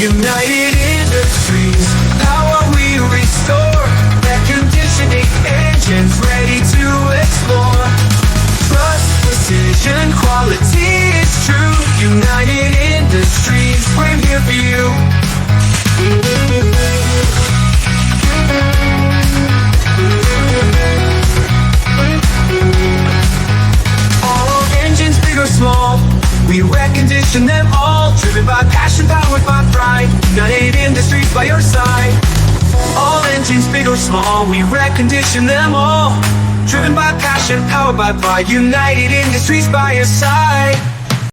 United Industries, power we restore. Reconditioning engines ready to explore. Trust, precision, quality is true. United Industries, we're here for you. All engines, big or small, we recondition them all. Driven by passion, powered by pride. United Industries by your side. All engines, big or small, we recondition them all. Driven by passion, powered by pride. United Industries by your side.